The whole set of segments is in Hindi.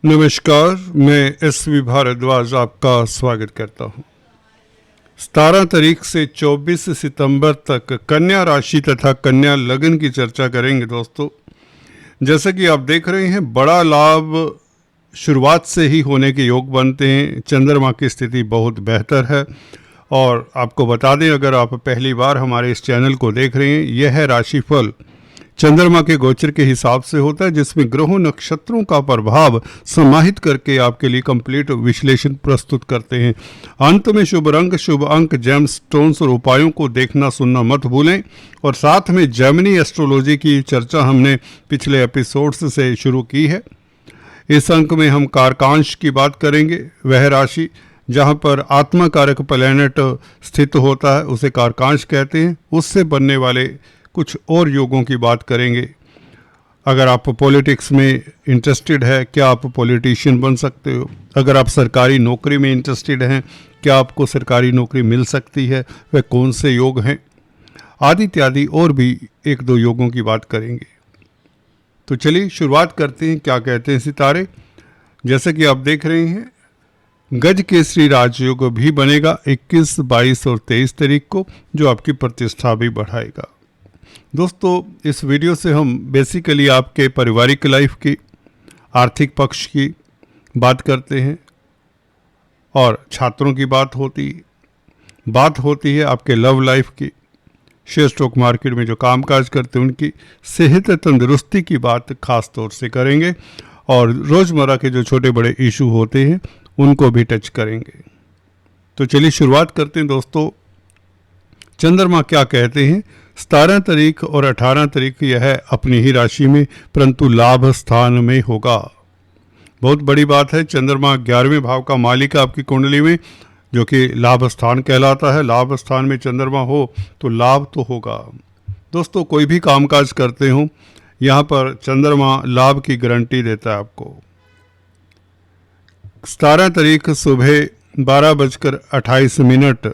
नमस्कार, मैं एस.वी. भारद्वाज आपका स्वागत करता हूँ। 17 तारीख से 24 सितंबर तक कन्या राशि तथा कन्या लगन की चर्चा करेंगे। दोस्तों, जैसा कि आप देख रहे हैं, बड़ा लाभ शुरुआत से ही होने के योग बनते हैं। चंद्रमा की स्थिति बहुत बेहतर है और आपको बता दें, अगर आप पहली बार हमारे इस चैनल को देख रहे हैं, यह है राशिफल चंद्रमा के गोचर के हिसाब से होता है, जिसमें ग्रहों नक्षत्रों का प्रभाव समाहित करके आपके लिए कंप्लीट विश्लेषण प्रस्तुत करते हैं। अंत में शुभ रंग, शुभ अंक, जेम स्टोन्स और उपायों को देखना सुनना मत भूलें। और साथ में जेमिनी एस्ट्रोलॉजी की चर्चा हमने पिछले एपिसोड्स से शुरू की है। इस अंक में हम कारकांश की बात करेंगे। वह राशि जहाँ पर आत्मा कारक प्लैनेट स्थित होता है उसे कारकांश कहते हैं। उससे बनने वाले कुछ और योगों की बात करेंगे। अगर आप पॉलिटिक्स में इंटरेस्टेड है, क्या आप पॉलिटिशियन बन सकते हो? अगर आप सरकारी नौकरी में इंटरेस्टेड हैं, क्या आपको सरकारी नौकरी मिल सकती है? वह कौन से योग हैं? आदि इत्यादि और भी एक दो योगों की बात करेंगे। तो चलिए शुरुआत करते हैं। क्या कहते हैं सितारे? जैसे कि आप देख रहे हैं, गज केसरी राजयोग भी बनेगा 21, 22 और 23 तारीख को, जो आपकी प्रतिष्ठा भी बढ़ाएगा। दोस्तों, इस वीडियो से हम बेसिकली आपके पारिवारिक लाइफ की, आर्थिक पक्ष की बात करते हैं और छात्रों की बात होती है आपके लव लाइफ की, शेयर स्टॉक मार्केट में जो कामकाज करते हैं उनकी, सेहत तंदुरुस्ती की बात खास तौर से करेंगे और रोज़मर्रा के जो छोटे बड़े इशू होते हैं उनको भी टच करेंगे। तो चलिए शुरुआत करते हैं। दोस्तों, चंद्रमा क्या कहते हैं? 17 तारीख और 18 तारीख यह अपनी ही राशि में, परंतु लाभ स्थान में होगा। बहुत बड़ी बात है। चंद्रमा 11वें भाव का मालिक है आपकी कुंडली में, जो कि लाभ स्थान कहलाता है। लाभ स्थान में चंद्रमा हो तो लाभ तो होगा। दोस्तों, कोई भी कामकाज करते हो, यहाँ पर चंद्रमा लाभ की गारंटी देता है आपको। 17 तारीख सुबह 12:28,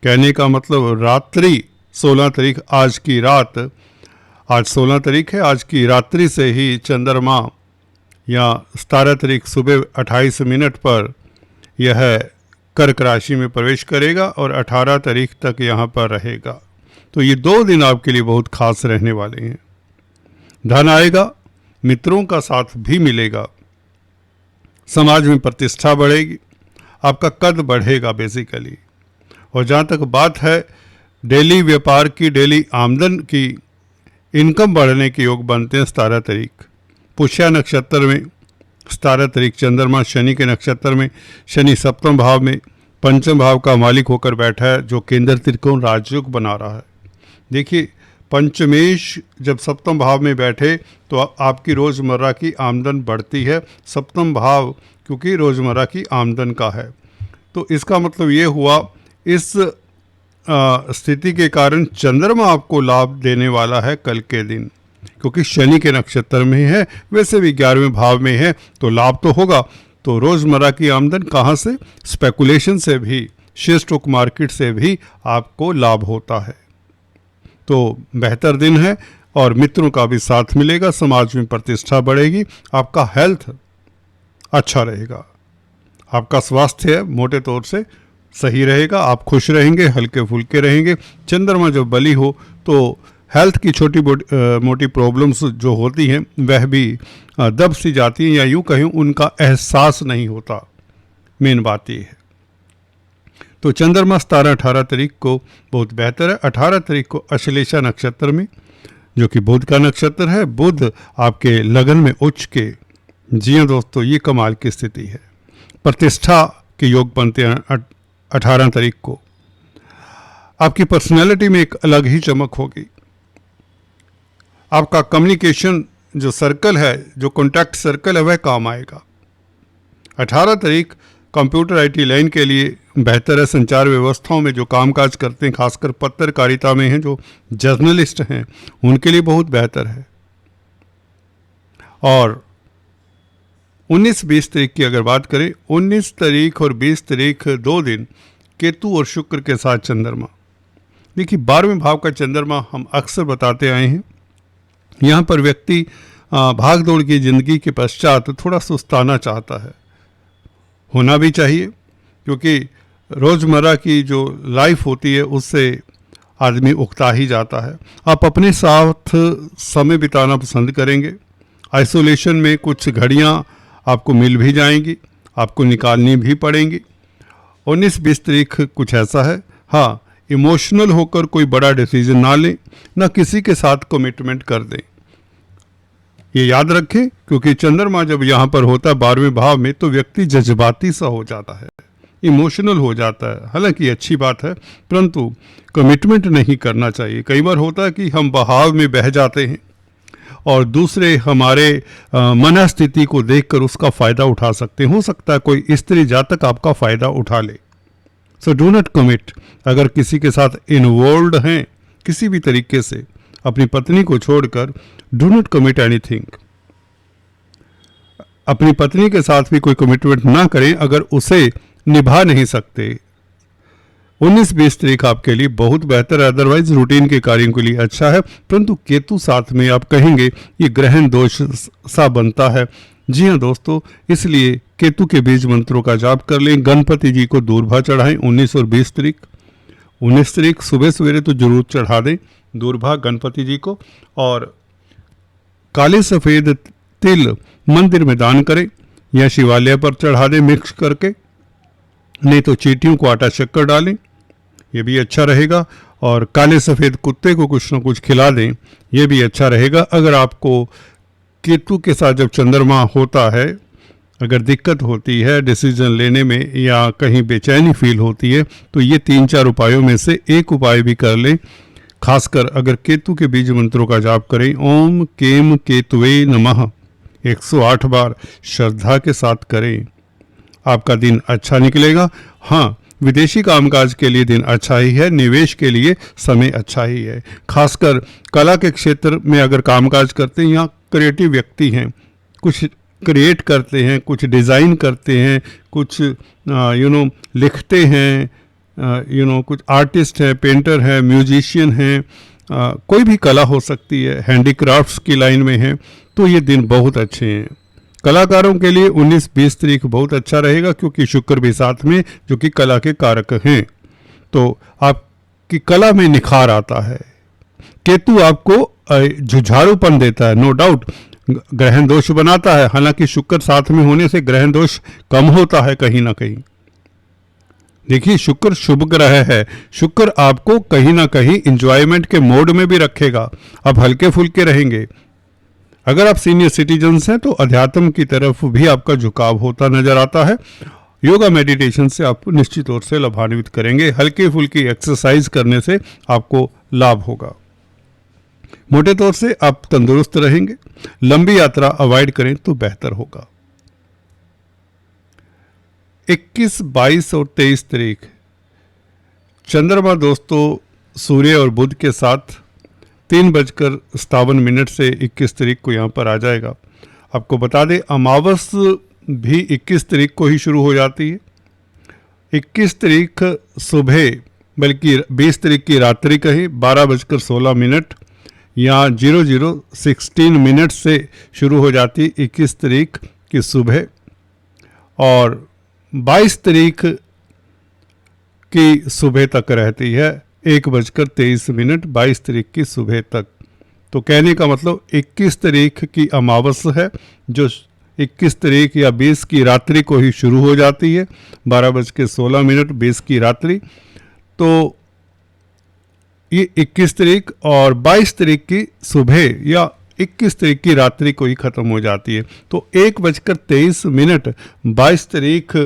कहने का मतलब रात्रि 16 तारीख, आज की रात, आज 16 तारीख है, आज की रात्रि से ही चंद्रमा या 17 तारीख सुबह 28 पर यह कर्क राशि में प्रवेश करेगा और 18 तारीख तक यहाँ पर रहेगा। तो ये 2 दिन आपके लिए बहुत खास रहने वाले हैं। धन आएगा, मित्रों का साथ भी मिलेगा, समाज में प्रतिष्ठा बढ़ेगी, आपका कद बढ़ेगा बेसिकली। और जहाँ तक बात है डेली व्यापार की, डेली आमदन की, इनकम बढ़ने के योग बनते हैं 17 तारीख। पुष्या नक्षत्र में 17 तारीख चंद्रमा शनि के नक्षत्र में, शनि 7वें भाव में पंचम भाव का मालिक होकर बैठा है, जो केंद्र त्रिकोण राजयोग बना रहा है। देखिए, पंचमेश जब 7वें भाव में बैठे तो आपकी रोज़मर्रा की आमदन बढ़ती है। 7वां भाव क्योंकि रोज़मर्रा की आमदन का है, तो इसका मतलब ये हुआ, इस स्थिति के कारण चंद्रमा आपको लाभ देने वाला है कल के दिन, क्योंकि शनि के नक्षत्र में है, वैसे भी 11वें भाव में है, तो लाभ तो होगा। तो रोज़मर्रा की आमदन कहाँ से? स्पेकुलेशन से भी, शेयर स्टॉक मार्केट से भी आपको लाभ होता है। तो बेहतर दिन है और मित्रों का भी साथ मिलेगा, समाज में प्रतिष्ठा बढ़ेगी, आपका हेल्थ अच्छा रहेगा, आपका स्वास्थ्य है मोटे तौर से सही रहेगा, आप खुश रहेंगे, हल्के फुल्के रहेंगे। चंद्रमा जब बली हो तो हेल्थ की छोटी मोटी प्रॉब्लम्स जो होती हैं वह भी दब सी जाती हैं, या यूँ कहें उनका एहसास नहीं होता। मेन बात ये है। तो चंद्रमा 17-18 तारीख को बहुत बेहतर है। 18 तारीख को अश्लेषा नक्षत्र में, जो कि बुध का नक्षत्र है, बुध आपके लगन में उच्च के, जी हाँ दोस्तों, ये कमाल की स्थिति है। प्रतिष्ठा के योग बनते हैं 18 तारीख को। आपकी पर्सनैलिटी में एक अलग ही चमक होगी। आपका कम्युनिकेशन जो सर्कल है, जो कॉन्टैक्ट सर्कल है, वह काम आएगा। 18 तारीख कंप्यूटर आईटी लाइन के लिए बेहतर है। संचार व्यवस्थाओं में जो कामकाज करते हैं, खासकर पत्रकारिता में हैं, जो जर्नलिस्ट हैं, उनके लिए बहुत बेहतर है। और 19-20 तारीख की अगर बात करें, 19 तारीख और 20 तारीख 2 दिन केतु और शुक्र के साथ चंद्रमा। देखिए, 12वें भाव का चंद्रमा हम अक्सर बताते आए हैं, यहाँ पर व्यक्ति भाग दौड़ की ज़िंदगी के पश्चात थोड़ा सुस्ताना चाहता है। होना भी चाहिए, क्योंकि रोज़मर्रा की जो लाइफ होती है उससे आदमी उकता ही जाता है। आप अपने साथ समय बिताना पसंद करेंगे। आइसोलेशन में कुछ घड़ियां आपको मिल भी जाएंगी, आपको निकालनी भी पड़ेंगी। 19-20 तारीख कुछ ऐसा है। हाँ, इमोशनल होकर कोई बड़ा डिसीजन ना लें, ना किसी के साथ कमिटमेंट कर दें। ये याद रखें, क्योंकि चंद्रमा जब यहाँ पर होता है 12वें भाव में, तो व्यक्ति जज्बाती सा हो जाता है, इमोशनल हो जाता है। हालांकि अच्छी बात है, परंतु कमिटमेंट नहीं करना चाहिए। कई बार होता है कि हम बहाव में बह जाते हैं और दूसरे हमारे मनस्थिति को देखकर उसका फ़ायदा उठा सकते हैं। हो सकता है कोई स्त्री जातक आपका फ़ायदा उठा ले। So do not commit. अगर किसी के साथ इन्वॉल्व हैं किसी भी तरीके से, अपनी पत्नी को छोड़कर, डू नॉट कमिट एनीथिंग। अपनी पत्नी के साथ भी कोई कमिटमेंट ना करें अगर उसे निभा नहीं सकते। 19-20 तारीख आपके लिए बहुत बेहतर है। अदरवाइज रूटीन के कार्यों के लिए अच्छा है, परंतु केतु साथ में, आप कहेंगे ये ग्रहण दोष सा बनता है। जी हाँ दोस्तों, इसलिए केतु के बीज मंत्रों का जाप कर लें। गणपति जी को दूर्भा चढ़ाएं 19 और 20 तारीख। 19 तारीख सुबह सवेरे तो जरूर चढ़ा दें दूर्भा गणपति जी को, और काले सफ़ेद तिल मंदिर में दान करें या शिवालय पर चढ़ा दें मिक्स करके, नहीं तो चींटियों को आटा शक्कर डालें, ये भी अच्छा रहेगा। और काले सफ़ेद कुत्ते को कुछ ना कुछ खिला दें, ये भी अच्छा रहेगा। अगर आपको केतु के साथ जब चंद्रमा होता है, अगर दिक्कत होती है डिसीजन लेने में या कहीं बेचैनी फील होती है, तो ये 3-4 उपायों में से एक उपाय भी कर लें। खासकर अगर केतु के बीज मंत्रों का जाप करें, ओम केम केतुवे नमः 108 बार श्रद्धा के साथ करें, आपका दिन अच्छा निकलेगा। हाँ, विदेशी कामकाज के लिए दिन अच्छा ही है, निवेश के लिए समय अच्छा ही है। खासकर कला के क्षेत्र में अगर कामकाज करते हैं या क्रिएटिव व्यक्ति हैं, कुछ क्रिएट करते हैं, कुछ डिज़ाइन करते हैं, कुछ लिखते हैं, कुछ आर्टिस्ट हैं, पेंटर हैं, म्यूजिशियन हैं, कोई भी कला हो सकती है, हैंडीक्राफ्ट्स की लाइन में है, तो ये दिन बहुत अच्छे हैं। कलाकारों के लिए 19-20 तारीख बहुत अच्छा रहेगा, क्योंकि शुक्र भी साथ में, जो कि कला के कारक हैं, तो आपकी कला में निखार आता है। केतु आपको जुझारूपन देता है, नो डाउट ग्रहण दोष बनाता है। हालांकि शुक्र साथ में होने से ग्रहण दोष कम होता है कहीं ना कहीं। देखिए, शुक्र शुभ ग्रह है। शुक्र आपको कहीं ना कहीं इंजॉयमेंट के मोड में भी रखेगा, आप हल्के फुल्के रहेंगे। अगर आप सीनियर सिटीजन्स हैं तो अध्यात्म की तरफ भी आपका झुकाव होता नजर आता है। योगा मेडिटेशन से आपको निश्चित तौर से लाभान्वित करेंगे। हल्की फुल्की एक्सरसाइज करने से आपको लाभ होगा। मोटे तौर से आप तंदुरुस्त रहेंगे। लंबी यात्रा अवॉइड करें तो बेहतर होगा। 21, 22 और 23 तारीख चंद्रमा दोस्तों सूर्य और बुध के साथ 3:57 से 21 तारीख को यहाँ पर आ जाएगा। आपको बता दें, अमावस भी 21 तारीख को ही शुरू हो जाती है। 21 तारीख सुबह, बल्कि 20 तारीख की रात्रि कहीं 12:16 या 00:16 से शुरू हो जाती है 21 तारीख की सुबह, और 22 तारीख की सुबह तक रहती है 1:23 22 तारीख की सुबह तक। तो कहने का मतलब 21 तारीख की अमावस है, जो 21 तारीख या 20 की रात्रि को ही शुरू हो जाती है, 12:16 20 की रात्रि। तो ये 21 तारीख और 22 तारीख की सुबह या 21 तारीख की रात्रि को ही ख़त्म हो जाती है। तो 1:23 22 तारीख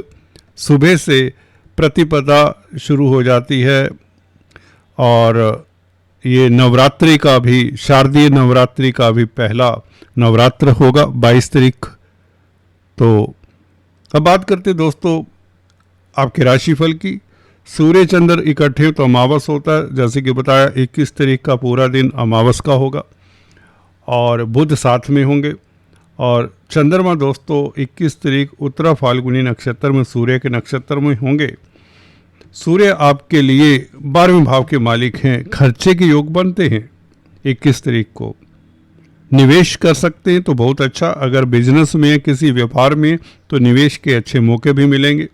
सुबह से प्रतिपदा शुरू हो जाती है, और ये नवरात्रि का भी, शारदीय नवरात्रि का भी पहला नवरात्र होगा 22 तारीख। तो अब बात करते दोस्तों आपके राशिफल की। सूर्य चंद्र इकट्ठे हो तो अमावस होता है, जैसे कि बताया 21 तारीख का पूरा दिन अमावस का होगा, और बुध साथ में होंगे। और चंद्रमा दोस्तों 21 तारीख उत्तरा फाल्गुनी नक्षत्र में सूर्य के नक्षत्र में होंगे। सूर्य आपके लिए 12वें भाव के मालिक हैं, खर्चे के योग बनते हैं 21 तारीख को। निवेश कर सकते हैं तो बहुत अच्छा। अगर बिजनेस में है, किसी व्यापार में, तो निवेश के अच्छे मौके भी मिलेंगे।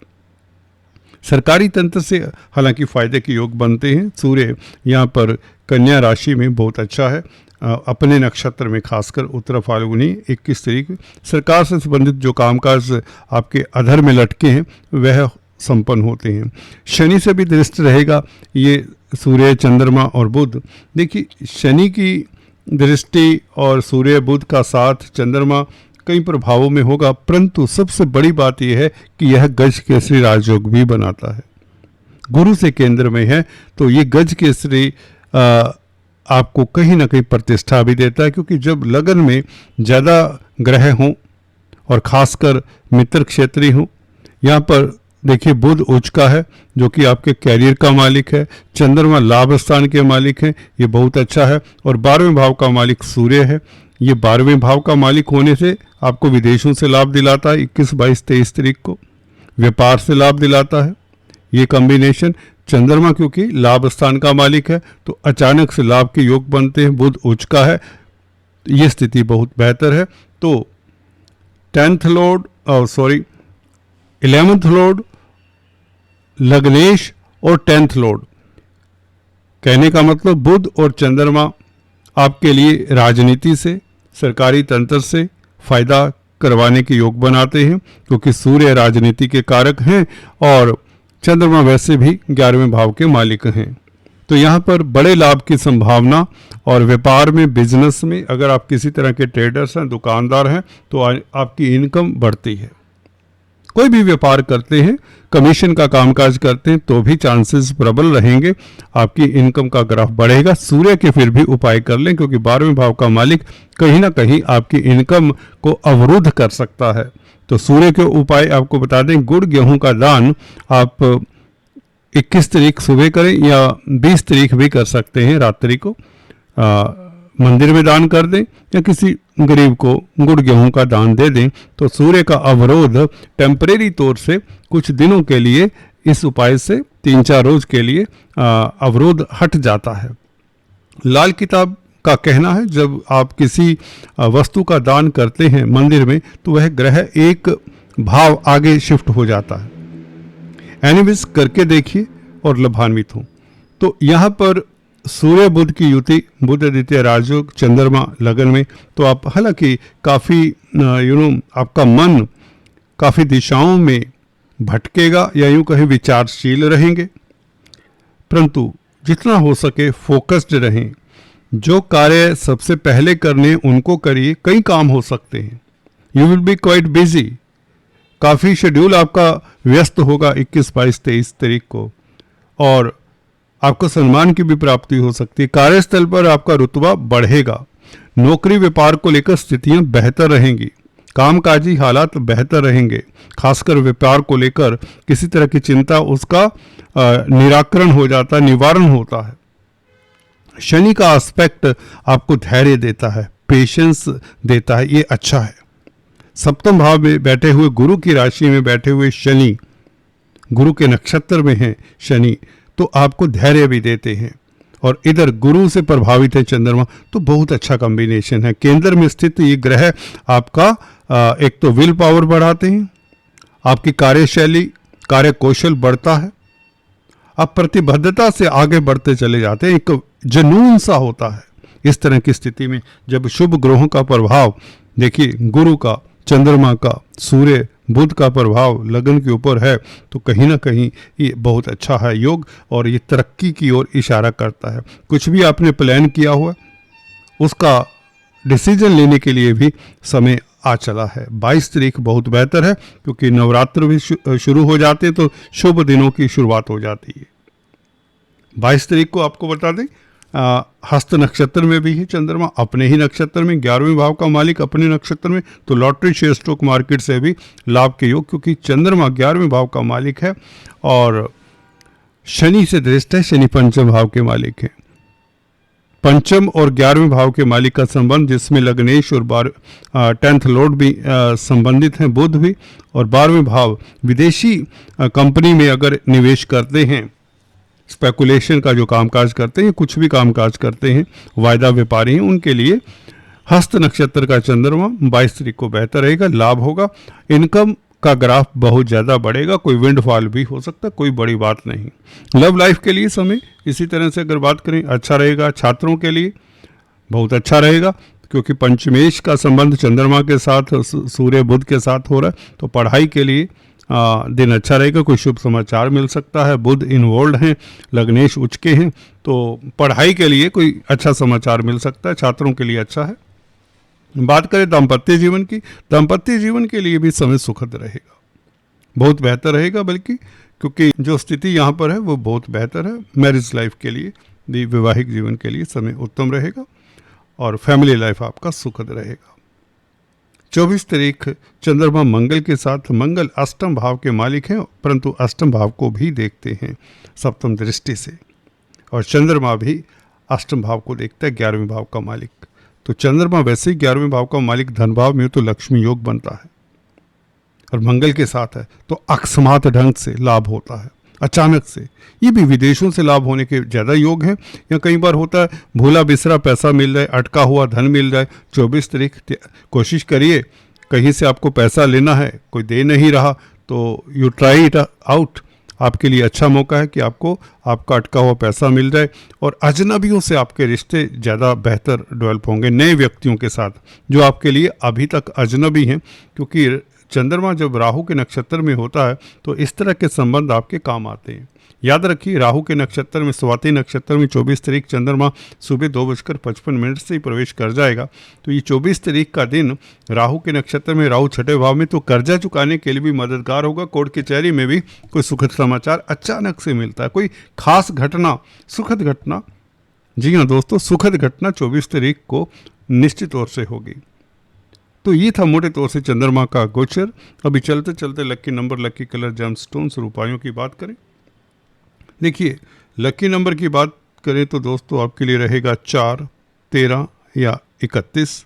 सरकारी तंत्र से हालांकि फायदे के योग बनते हैं। सूर्य यहाँ पर कन्या राशि में बहुत अच्छा है। अपने नक्षत्र में खासकर उत्तर फाल्गुनी 21 तारीख सरकार से संबंधित जो कामकाज आपके अधर में लटके हैं वह संपन्न होते हैं। शनि से भी दृष्टि रहेगा ये सूर्य, चंद्रमा और बुध। देखिए शनि की दृष्टि और सूर्य बुध का साथ चंद्रमा कई प्रभावों में होगा, परंतु सबसे बड़ी बात यह है कि यह गज केसरी राजयोग भी बनाता है। गुरु से केंद्र में है तो ये गज केसरी आपको कहीं ना कहीं प्रतिष्ठा भी देता है, क्योंकि जब लगन में ज़्यादा ग्रह हों और खासकर मित्र क्षेत्रीय हों, यहाँ पर देखिए बुध उच्च का है जो कि आपके कैरियर का मालिक है। चंद्रमा लाभ स्थान के मालिक हैं, ये बहुत अच्छा है। और 12वें भाव का मालिक सूर्य है। ये 12वें भाव का मालिक होने से आपको विदेशों से लाभ दिलाता है। 21, 22, 23 तारीख को व्यापार से लाभ दिलाता है ये कॉम्बिनेशन। चंद्रमा क्योंकि लाभ स्थान का मालिक है तो अचानक से लाभ के योग बनते हैं। बुध उच्च का है, ये स्थिति बहुत बेहतर है। तो 11th लॉर्ड लग्नेश और 10th लॉर्ड, कहने का मतलब बुध और चंद्रमा आपके लिए राजनीति से, सरकारी तंत्र से फायदा करवाने के योग बनाते हैं, क्योंकि सूर्य राजनीति के कारक हैं और चंद्रमा वैसे भी 11वें भाव के मालिक हैं। तो यहाँ पर बड़े लाभ की संभावना। और व्यापार में, बिजनेस में अगर आप किसी तरह के ट्रेडर्स हैं, दुकानदार हैं, तो आपकी इनकम बढ़ती है। कोई भी व्यापार करते हैं, कमीशन का कामकाज करते हैं, तो भी चांसेस प्रबल रहेंगे, आपकी इनकम का ग्राफ बढ़ेगा। सूर्य के फिर भी उपाय कर लें, क्योंकि 12वें भाव का मालिक कहीं ना कहीं आपकी इनकम को अवरुद्ध कर सकता है। तो सूर्य के उपाय आपको बता दें, गुड़ गेहूं का दान आप 21 तारीख सुबह करें या 20 तारीख भी कर सकते हैं, रात्रि को मंदिर में दान कर दें या किसी गरीब को गुड़ गेहूं का दान दे दें, तो सूर्य का अवरोध टेम्परेरी तौर से कुछ दिनों के लिए इस उपाय से 3-4 रोज के लिए अवरोध हट जाता है। लाल किताब का कहना है जब आप किसी वस्तु का दान करते हैं मंदिर में तो वह ग्रह एक भाव आगे शिफ्ट हो जाता है। एनीवेज करके देखिए और लाभान्वित हो। तो यहाँ पर सूर्य बुध की युति, बुध द्वितीय राजयोग, चंद्रमा लगन में, तो आप हालांकि काफ़ी आपका मन काफ़ी दिशाओं में भटकेगा या यूँ कहीं विचारशील रहेंगे, परंतु जितना हो सके फोकस्ड रहें। जो कार्य सबसे पहले करने उनको करिए, कई काम हो सकते हैं। You will be quite busy, काफ़ी शेड्यूल आपका व्यस्त होगा 21, 22, 23 तारीख को, और आपको सम्मान की भी प्राप्ति हो सकती है। कार्यस्थल पर आपका रुतबा बढ़ेगा। नौकरी व्यापार को लेकर स्थितियां बेहतर रहेंगी, कामकाजी हालात बेहतर रहेंगे। खासकर व्यापार को लेकर किसी तरह की चिंता, उसका निराकरण हो जाता है, निवारण होता है। शनि का एस्पेक्ट आपको धैर्य देता है, पेशेंस देता है, ये अच्छा है। सप्तम भाव में बैठे हुए, गुरु की राशि में बैठे हुए शनि, गुरु के नक्षत्र में है शनि, तो आपको धैर्य भी देते हैं। और इधर गुरु से प्रभावित है चंद्रमा, तो बहुत अच्छा कॉम्बिनेशन है। केंद्र में स्थित ये ग्रह आपका एक तो विल पावर बढ़ाते हैं, आपकी कार्यशैली, कार्य कौशल बढ़ता है, आप प्रतिबद्धता से आगे बढ़ते चले जाते हैं, एक जुनून सा होता है। इस तरह की स्थिति में जब शुभ ग्रहों का प्रभाव देखिए, गुरु का, चंद्रमा का, सूर्य बुध का प्रभाव लगन के ऊपर है, तो कहीं ना कहीं ये बहुत अच्छा है योग, और ये तरक्की की ओर इशारा करता है। कुछ भी आपने प्लान किया हुआ उसका डिसीजन लेने के लिए भी समय आ चला है। 22 तारीख बहुत बेहतर है, क्योंकि नवरात्र भी शुरू हो जाते हैं, तो शुभ दिनों की शुरुआत हो जाती है। 22 तारीख को आपको बता दें हस्त नक्षत्र में भी है चंद्रमा, अपने ही नक्षत्र में, 11वें भाव का मालिक अपने नक्षत्र में, तो लॉटरी, शेयर, स्टॉक मार्केट से भी लाभ के योग, क्योंकि चंद्रमा 11वें भाव का मालिक है और शनि से दृष्ट है, शनि पंचम भाव के मालिक है। पंचम और 11वें भाव के मालिक का संबंध, जिसमें लग्नेश और 10th लॉर्ड भी संबंधित हैं, बुध भी, और 12वें भाव विदेशी कंपनी में अगर निवेश करते हैं, स्पेकुलेशन का जो कामकाज करते हैं, कुछ भी कामकाज करते हैं, वायदा व्यापारी हैं, उनके लिए हस्त नक्षत्र का चंद्रमा 22 तारीख को बेहतर रहेगा, लाभ होगा, इनकम का ग्राफ बहुत ज़्यादा बढ़ेगा, कोई विंडफॉल भी हो सकता है, कोई बड़ी बात नहीं। लव लाइफ के लिए समय इसी तरह से अगर बात करें अच्छा रहेगा, छात्रों के लिए बहुत अच्छा रहेगा क्योंकि पंचमेश का संबंध चंद्रमा के साथ सूर्य बुध के साथ हो रहा है, तो पढ़ाई के लिए दिन अच्छा रहेगा, कोई शुभ समाचार मिल सकता है, बुध इन्वॉल्व हैं, लग्नेश उच्च के हैं, तो पढ़ाई के लिए कोई अच्छा समाचार मिल सकता है, छात्रों के लिए अच्छा है। बात करें दाम्पत्य जीवन की, दाम्पत्य जीवन के लिए भी समय सुखद रहेगा, बहुत बेहतर रहेगा, बल्कि क्योंकि जो स्थिति यहाँ पर है वो बहुत बेहतर है। मैरिज लाइफ के लिए भी, वैवाहिक जीवन के लिए समय उत्तम रहेगा और फैमिली लाइफ आपका सुखद रहेगा। 24 तारीख चंद्रमा मंगल के साथ, मंगल अष्टम भाव के मालिक हैं परंतु अष्टम भाव को भी देखते हैं सप्तम दृष्टि से, और चंद्रमा भी अष्टम भाव को देखता है, 11वें भाव का मालिक। तो चंद्रमा वैसे ही 11वें भाव का मालिक धन भाव में हो तो लक्ष्मी योग बनता है, और मंगल के साथ है तो अकस्मात ढंग से लाभ होता है, अचानक से। ये भी विदेशों से लाभ होने के ज़्यादा योग हैं, या कई बार होता है भूला बिसरा पैसा मिल जाए, अटका हुआ धन मिल जाए। 24 तारीख कोशिश करिए, कहीं से आपको पैसा लेना है, कोई दे नहीं रहा तो यू ट्राई इट आउट, आपके लिए अच्छा मौका है कि आपको आपका अटका हुआ पैसा मिल जाए, और अजनबियों से आपके रिश्ते ज़्यादा बेहतर डेवलप होंगे, नए व्यक्तियों के साथ जो आपके लिए अभी तक अजनबी हैं, क्योंकि चंद्रमा जब राहु के नक्षत्र में होता है तो इस तरह के संबंध आपके काम आते हैं। याद रखिए, राहु के नक्षत्र में, स्वाति नक्षत्र में 24 तारीख चंद्रमा सुबह 2:55 से ही प्रवेश कर जाएगा, तो ये 24 तारीख का दिन राहु के नक्षत्र में, राहु छठे भाव में, तो कर्जा चुकाने के लिए भी मददगार होगा। कोर्ट कचहरी में भी कोई सुखद समाचार अचानक से मिलता है, कोई खास घटना, सुखद घटना, जी हाँ दोस्तों, सुखद घटना 24 तारीख को निश्चित तौर से होगी। तो ये था मोटे तौर से चंद्रमा का गोचर। अभी चलते चलते lucky number, lucky colour, gem stones और उपायों की बात करें। देखिए, लकी नंबर की बात करें तो दोस्तों आपके लिए रहेगा 4, 13 या 31।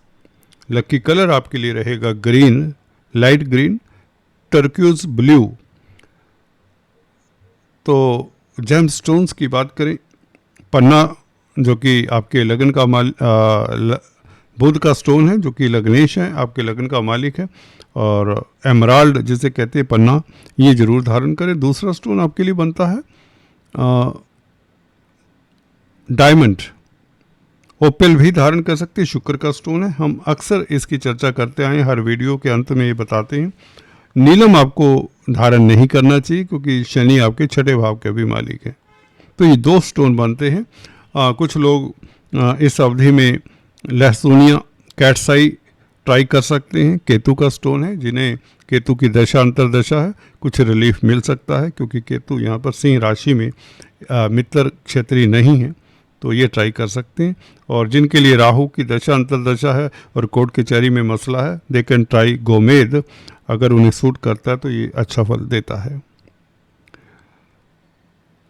लकी कलर आपके लिए रहेगा ग्रीन, लाइट ग्रीन, टर्क्यूज ब्लू। तो जेम स्टोन्स की बात करें, पन्ना जो कि आपके लगन का बुध का स्टोन है, जो कि लग्नेश है, आपके लगन का मालिक है, और एमराल्ड जिसे कहते हैं पन्ना, ये जरूर धारण करें। दूसरा स्टोन आपके लिए बनता है डायमंड, ओपेल भी धारण कर सकते हैं, शुक्र का स्टोन है, हम अक्सर इसकी चर्चा करते आए, हर वीडियो के अंत में ये बताते हैं। नीलम आपको धारण नहीं करना चाहिए क्योंकि शनि आपके छठे भाव के भी मालिक है। तो ये 2 स्टोन बनते हैं। कुछ लोग इस अवधि में लहसुनिया, कैटसाई ट्राई कर सकते हैं, केतु का स्टोन है, जिन्हें केतु की दशा अंतरदशा है, कुछ रिलीफ मिल सकता है क्योंकि केतु यहाँ पर सिंह राशि में मित्र क्षेत्रीय नहीं है, तो ये ट्राई कर सकते हैं। और जिनके लिए राहु की दशा अंतरदशा है और कोर्ट कचहरी में मसला है, दे कैन ट्राई गोमेद, अगर उन्हें सूट करता है तो ये अच्छा फल देता है।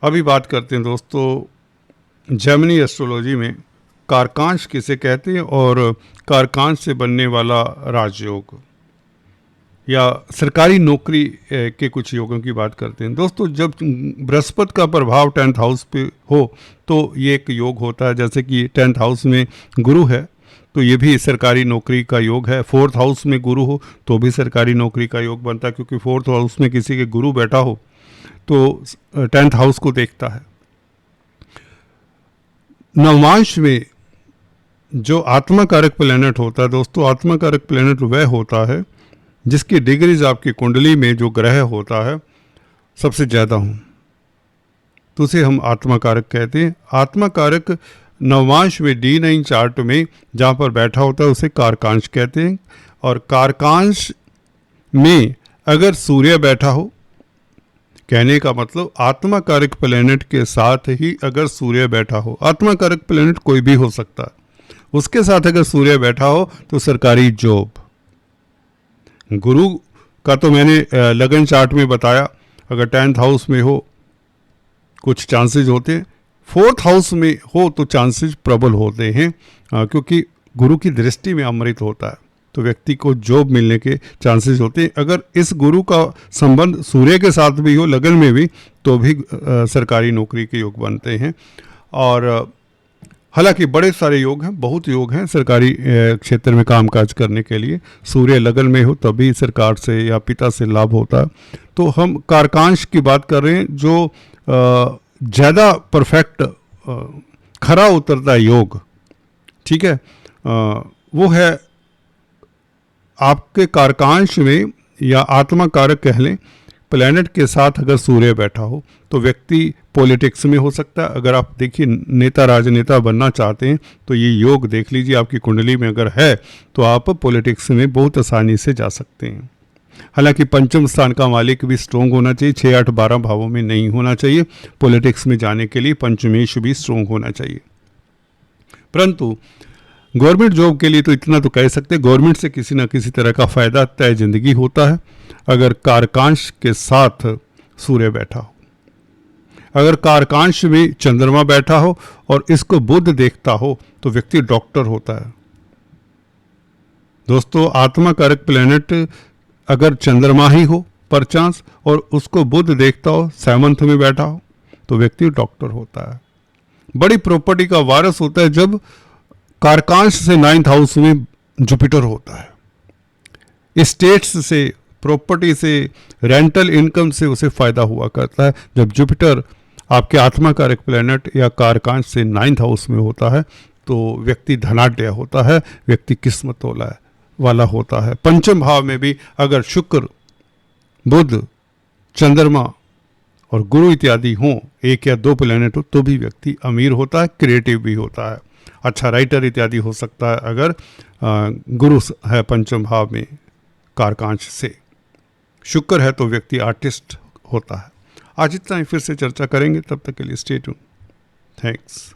अभी बात करते हैं दोस्तों जेमिनी एस्ट्रोलॉजी में कारकांश किसे कहते हैं, और कारकांश से बनने वाला राजयोग या सरकारी नौकरी के कुछ योगों की बात करते हैं। दोस्तों, जब बृहस्पति का प्रभाव 10th हाउस पे हो तो ये एक योग होता है, जैसे कि 10th हाउस में गुरु है तो ये भी सरकारी नौकरी का योग है। 4th हाउस में गुरु हो तो भी सरकारी नौकरी का योग बनता है, क्योंकि 4th हाउस में किसी के गुरु बैठा हो तो 10th हाउस को देखता है। नवमांश में जो आत्मा कारक प्लैनेट होता है दोस्तों, आत्मा कारक प्लैनेट वह होता है जिसकी डिग्रीज आपकी कुंडली में जो ग्रह होता है सबसे ज़्यादा हों, तो उसे हम आत्मा कारक कहते हैं। आत्मा कारक नवमांश में D9 चार्ट में जहाँ पर बैठा होता है उसे कारकांश कहते हैं। और कारकांश में अगर सूर्य बैठा हो, कहने का मतलब आत्मा कारक प्लैनेट के साथ ही अगर सूर्य बैठा हो, आत्मा कारक प्लैनेट कोई भी हो सकता है, उसके साथ अगर सूर्य बैठा हो तो सरकारी जॉब। गुरु का तो मैंने लगन चार्ट में बताया, अगर 10th हाउस में हो कुछ चांसेस होते हैं, 4th हाउस में हो तो चांसेस प्रबल होते हैं, क्योंकि गुरु की दृष्टि में अमृत होता है तो व्यक्ति को जॉब मिलने के चांसेस होते हैं। अगर इस गुरु का संबंध सूर्य के साथ भी हो, लगन में भी, तो भी सरकारी नौकरी के योग बनते हैं। और हालांकि बड़े सारे योग हैं, बहुत योग हैं सरकारी क्षेत्र में कामकाज करने के लिए। सूर्य लगन में हो तभी सरकार से या पिता से लाभ होता है। तो हम कारकांश की बात कर रहे हैं, जो ज़्यादा परफेक्ट खरा उतरता योग, ठीक है, वो है आपके कारकांश में या आत्मा कारक कह लें, प्लैनेट के साथ अगर सूर्य बैठा हो तो व्यक्ति पॉलिटिक्स में हो सकता है। अगर आप देखिए नेता राजनेता बनना चाहते हैं तो ये योग देख लीजिए, आपकी कुंडली में अगर है तो आप पॉलिटिक्स में बहुत आसानी से जा सकते हैं। हालांकि पंचम स्थान का मालिक भी स्ट्रोंग होना चाहिए, 6, 8, 12 भावों में नहीं होना चाहिए। पॉलिटिक्स में जाने के लिए पंचमेश भी स्ट्रोंग होना चाहिए। परंतु गवर्नमेंट जॉब के लिए तो इतना तो कह सकते हैं, गवर्नमेंट से किसी न किसी तरह का फायदा तय जिंदगी होता है अगर कारकांश के साथ सूर्य बैठा हो। अगर कारकांश में चंद्रमा बैठा हो और इसको बुध देखता हो तो व्यक्ति डॉक्टर होता है। दोस्तों, आत्मा कारक प्लेनेट अगर चंद्रमा ही हो परचांस और उसको बुध देखता हो, 7th में बैठा हो, तो व्यक्ति डॉक्टर होता है। बड़ी प्रॉपर्टी का वारिस होता है जब कारकांश से 9th हाउस में जुपिटर होता है। स्टेट्स से, प्रॉपर्टी से, रेंटल इनकम से उसे फायदा हुआ करता है। जब जुपिटर आपके आत्मा कारक प्लेनेट या कारकांश से 9th हाउस में होता है तो व्यक्ति धनाढ्य होता है, व्यक्ति किस्मत वाला होता है। पंचम भाव में भी अगर शुक्र, बुध, चंद्रमा और गुरु इत्यादि हों, 1 या 2 प्लेनेट हो, तो भी व्यक्ति अमीर होता है, क्रिएटिव भी होता है, अच्छा राइटर इत्यादि हो सकता है अगर गुरु है पंचम भाव में कारकांश से। शुक्र है तो व्यक्ति आर्टिस्ट होता है। आज इतना ही, फिर से चर्चा करेंगे, तब तक के लिए स्टे ट्यून। थैंक्स।